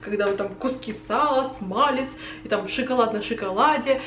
когда вот там куски сала, смалец, и там шоколад на шоколаде.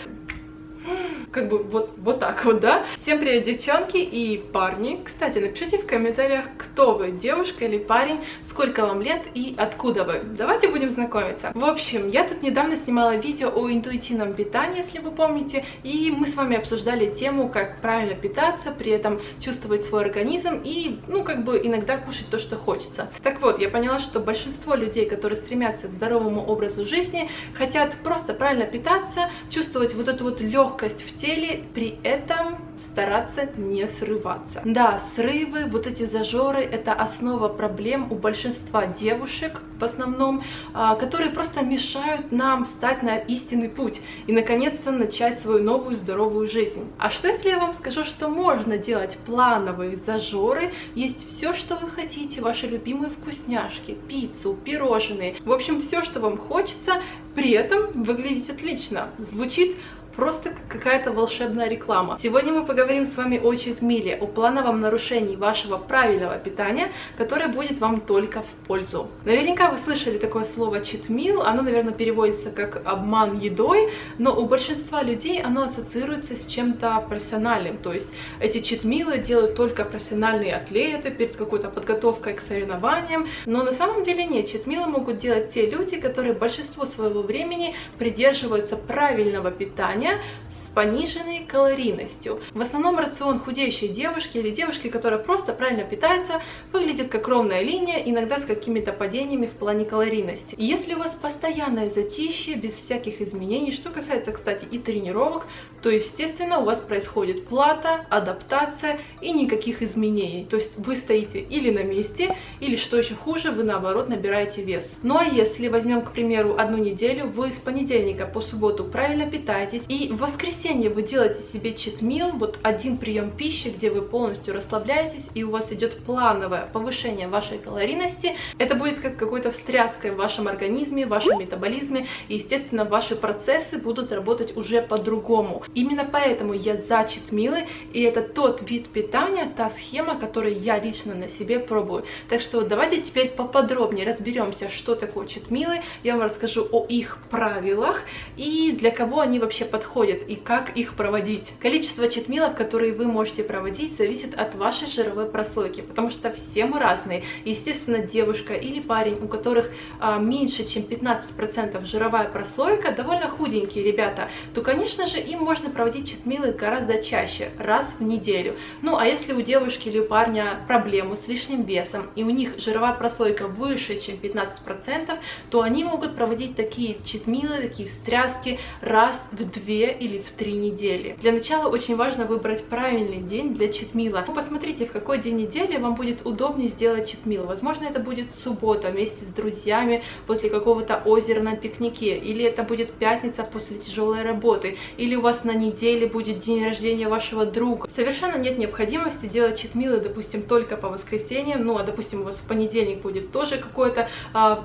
Как бы вот так вот, да? Всем привет, девчонки и парни. Кстати, напишите в комментариях, кто вы, девушка или парень, сколько вам лет и откуда вы. Давайте будем знакомиться. В общем, я тут недавно снимала видео о интуитивном питании, если вы помните, и мы с вами обсуждали тему, как правильно питаться, при этом чувствовать свой организм и, как бы иногда кушать то, что хочется. Так вот, я поняла, что большинство людей, которые стремятся к здоровому образу жизни, хотят просто правильно питаться, чувствовать вот эту вот легкость в теле, при этом стараться не срываться. Да, срывы, вот эти зажоры, это основа проблем у большинства девушек в основном, которые просто мешают нам встать на истинный путь и наконец-то начать свою новую здоровую жизнь. А что если я вам скажу, что можно делать плановые зажоры, есть все, что вы хотите, ваши любимые вкусняшки, пиццу, пирожные, в общем, все, что вам хочется, при этом выглядеть отлично, звучит просто какая-то волшебная реклама. Сегодня мы поговорим с вами о читмиле, о плановом нарушении вашего правильного питания, которое будет вам только в пользу. Наверняка вы слышали такое слово читмил, оно, наверное, переводится как обман едой, но у большинства людей оно ассоциируется с чем-то профессиональным, то есть эти читмилы делают только профессиональные атлеты перед какой-то подготовкой к соревнованиям, но на самом деле нет, читмилы могут делать те люди, которые большинство своего времени придерживаются правильного питания, с пониженной калорийностью. В основном рацион худеющей девушки или девушки, которая просто правильно питается, выглядит как ровная линия, иногда с какими-то падениями в плане калорийности. И если у вас постоянное затишье, без всяких изменений, что касается, кстати, и тренировок, то, естественно, у вас происходит плата, адаптация и никаких изменений. То есть вы стоите или на месте, или, что еще хуже, вы, наоборот, набираете вес. Ну а если возьмем, к примеру, одну неделю, вы с понедельника по субботу правильно питаетесь, и в воскресенье вы делаете себе читмил, вот один прием пищи, где вы полностью расслабляетесь, и у вас идет плановое повышение вашей калорийности, это будет как какой-то встряской в вашем организме, в вашем метаболизме, и, естественно, ваши процессы будут работать уже по-другому. Именно поэтому я за читмилы, и это тот вид питания, та схема, которую я лично на себе пробую. Так что давайте теперь поподробнее разберемся, что такое читмилы, я вам расскажу о их правилах и для кого они вообще подходят и как их проводить. Количество читмилов, которые вы можете проводить, зависит от вашей жировой прослойки, потому что все мы разные. Естественно, девушка или парень, у которых меньше, чем 15% жировая прослойка, довольно худенькие ребята, то, конечно же, им можно проводить читмилы гораздо чаще, раз в неделю. Ну, а если у девушки или у парня проблемы с лишним весом, и у них жировая прослойка выше, чем 15%, то они могут проводить такие читмилы, такие встряски раз в 2 или в 3 недели. Для начала очень важно выбрать правильный день для читмила. Посмотрите, в какой день недели вам будет удобнее сделать читмил. Возможно, это будет суббота вместе с друзьями после какого-то озера на пикнике, или это будет пятница после тяжелой работы, или у вас на неделе будет день рождения вашего друга. Совершенно нет необходимости делать читмилы, допустим, только по воскресеньям, ну, а, допустим, у вас в понедельник будет тоже какое-то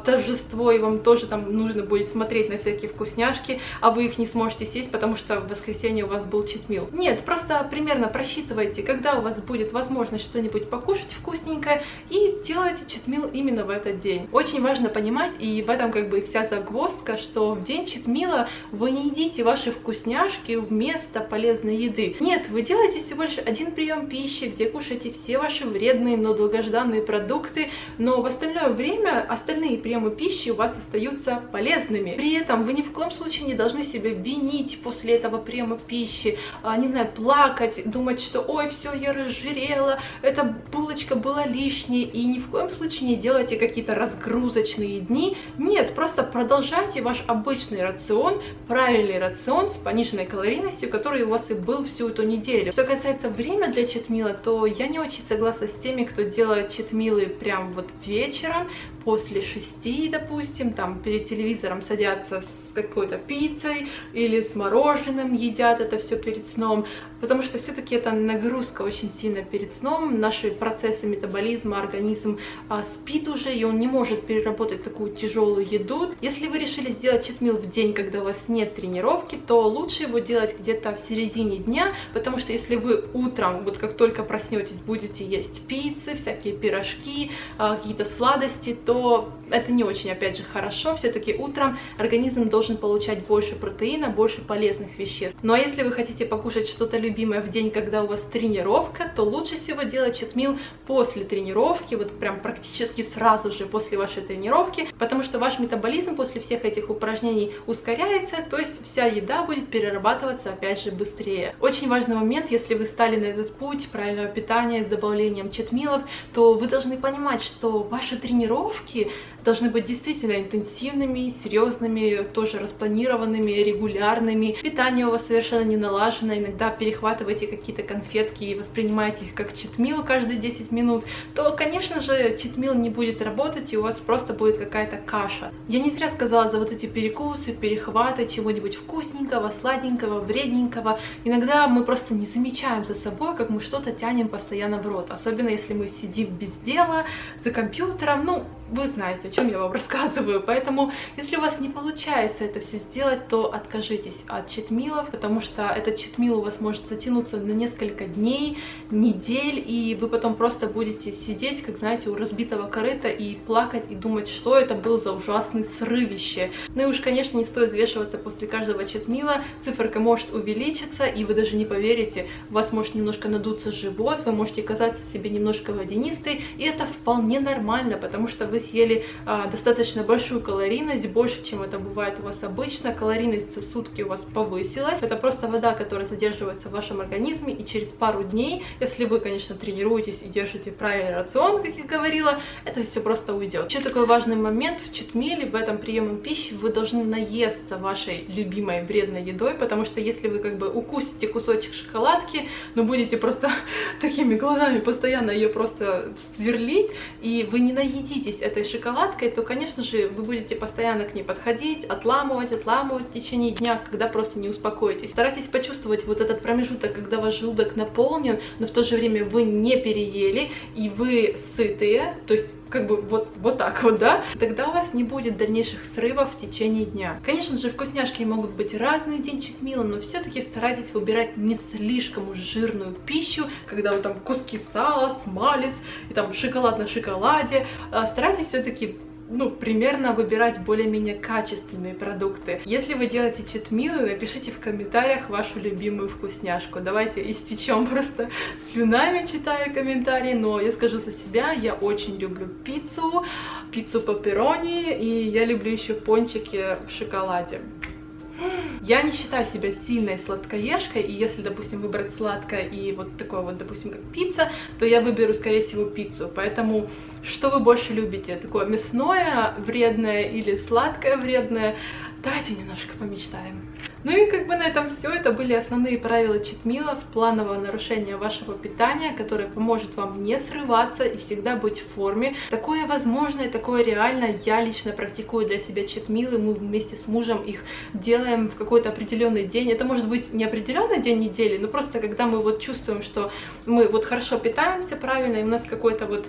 торжество, и вам тоже там нужно будет смотреть на всякие вкусняшки, а вы их не сможете съесть, потому что в воскресенье у вас был читмил. Нет, просто примерно просчитывайте, когда у вас будет возможность что-нибудь покушать вкусненькое, и делайте читмил именно в этот день. Очень важно понимать, и в этом как бы вся загвоздка, что в день читмила вы не едите ваши вкусняшки вместо полезной еды. Нет, вы делаете всего лишь один прием пищи, где кушаете все ваши вредные, но долгожданные продукты, но в остальное время остальные приемы пищи у вас остаются полезными. При этом вы ни в коем случае не должны себя винить после этого приема пищи, не знаю, плакать, думать, что ой, все, я разжирела, эта булочка была лишней, и ни в коем случае не делайте какие-то разгрузочные дни. Нет, просто продолжайте ваш обычный рацион, правильный рацион с пониженной калорийностью, который у вас и был всю эту неделю. Что касается времени для читмила, то я не очень согласна с теми, кто делает читмилы прям вот вечером, после 6, допустим, там перед телевизором садятся с какой-то пиццей или с мороженым, едят это все перед сном, потому что все-таки это нагрузка очень сильно перед сном, наши процессы метаболизма, организм спит уже, и он не может переработать такую тяжелую еду. Если вы решили сделать читмил в день, когда у вас нет тренировки, то лучше его делать где-то в середине дня, потому что если вы утром, вот как только проснетесь, будете есть пиццы, всякие пирожки, какие-то сладости, то это не очень, опять же, хорошо. Все-таки утром организм должен получать больше протеина, больше полезных веществ. Ну а если вы хотите покушать что-то любимое в день, когда у вас тренировка, то лучше всего делать читмил после тренировки, вот прям практически сразу же после вашей тренировки, потому что ваш метаболизм после всех этих упражнений ускоряется, то есть вся еда будет перерабатываться, опять же, быстрее. Очень важный момент, если вы стали на этот путь правильного питания с добавлением читмилов, то вы должны понимать, что ваши тренировки должны быть действительно интенсивными, серьезными, тоже распланированными, регулярными. Питание у вас совершенно не налажено, иногда перехватываете какие-то конфетки и воспринимаете их как читмил каждые 10 минут, то, конечно же, читмил не будет работать, и у вас просто будет какая-то каша. Я не зря сказала за вот эти перекусы, перехваты чего-нибудь вкусненького, сладенького, вредненького. Иногда мы просто не замечаем за собой, как мы что-то тянем постоянно в рот, особенно если мы сидим без дела за компьютером, ну, вы знаете, о чем я вам рассказываю, поэтому, если у вас не получается это все сделать, то откажитесь от читмилов, потому что этот читмил у вас может затянуться на несколько дней, недель, и вы потом просто будете сидеть, как, знаете, у разбитого корыта и плакать, и думать, что это был за ужасный срывище. Ну и уж, конечно, не стоит взвешиваться после каждого читмила, циферка может увеличиться, и вы даже не поверите, у вас может немножко надуться живот, вы можете казаться себе немножко водянистой, и это вполне нормально, потому что вы съели достаточно большую калорийность, больше, чем это бывает у вас обычно. Калорийность за сутки у вас повысилась. Это просто вода, которая задерживается в вашем организме, и через пару дней, если вы, конечно, тренируетесь и держите правильный рацион, как я говорила, это все просто уйдет. Еще такой важный момент: в читмиле, в этом приеме пищи, вы должны наесться вашей любимой вредной едой, потому что если вы как бы укусите кусочек шоколадки, но будете просто такими глазами постоянно ее просто сверлить, и вы не наедитесь этой шоколадкой, то, конечно же, вы будете постоянно к ней подходить, отламывать в течение дня, когда просто не успокоитесь. Старайтесь почувствовать вот этот промежуток, когда ваш желудок наполнен, но в то же время вы не переели, и вы сытые, то есть как бы вот так вот, да, тогда у вас не будет дальнейших срывов в течение дня. Конечно же, вкусняшки могут быть разные день читмила, но все-таки старайтесь выбирать не слишком уж жирную пищу, когда вот там куски сала, смалец и там шоколад на шоколаде. Старайтесь все-таки примерно выбирать более-менее качественные продукты. Если вы делаете читмилы, напишите в комментариях вашу любимую вкусняшку. Давайте истечем просто слюнами, читая комментарии, но я скажу за себя, я очень люблю пиццу пепперони, и я люблю еще пончики в шоколаде. Я не считаю себя сильной сладкоежкой, и если, допустим, выбрать сладкое и вот такое вот, допустим, как пицца, то я выберу, скорее всего, пиццу. Поэтому, что вы больше любите? Такое мясное вредное или сладкое вредное? Давайте немножко помечтаем. Ну и как бы на этом все. Это были основные правила читмилов, планового нарушения вашего питания, которое поможет вам не срываться и всегда быть в форме. Такое возможно и такое реально. Я лично практикую для себя читмилы. Мы вместе с мужем их делаем в какой-то определенный день. Это может быть не определенный день недели, но просто когда мы вот чувствуем, что мы вот хорошо питаемся правильно, и у нас какой-то вот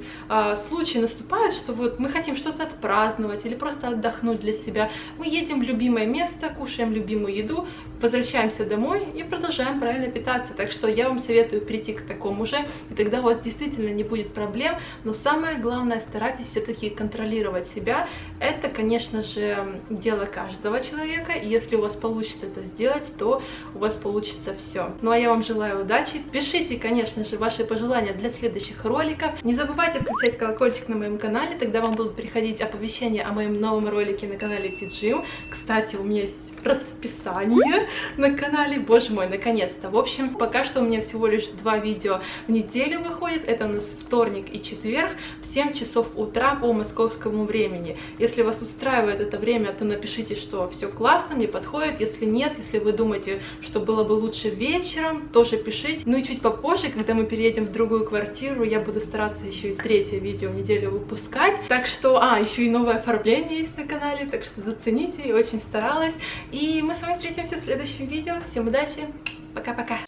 случай наступает, что вот мы хотим что-то отпраздновать или просто отдохнуть для себя. Мы едем в любимое место, кушаем любимую еду, возвращаемся домой и продолжаем правильно питаться. Так что я вам советую прийти к такому же, и тогда у вас действительно не будет проблем. Но самое главное, старайтесь все-таки контролировать себя. Это, конечно же, дело каждого человека, и если у вас получится это сделать, то у вас получится все. Ну а я вам желаю удачи. Пишите, конечно же, ваши пожелания для следующих роликов. Не забывайте включать колокольчик на моем канале, тогда вам будут приходить оповещения о моем новом ролике на канале T-Gym. Кстати, у меня есть расписание на канале, боже мой, наконец-то. В общем, пока что у меня всего лишь 2 видео в неделю выходит. Это у нас вторник и четверг в 7 часов утра по московскому времени. Если вас устраивает это время, то напишите, что все классно, мне подходит. Если нет, если вы думаете, что было бы лучше вечером, тоже пишите. Ну и чуть попозже, когда мы переедем в другую квартиру, я буду стараться еще и 3-е видео в неделю выпускать. Так что, еще и новое оформление есть на канале, так что зацените, я очень старалась. И мы с вами встретимся в следующем видео. Всем удачи, пока-пока!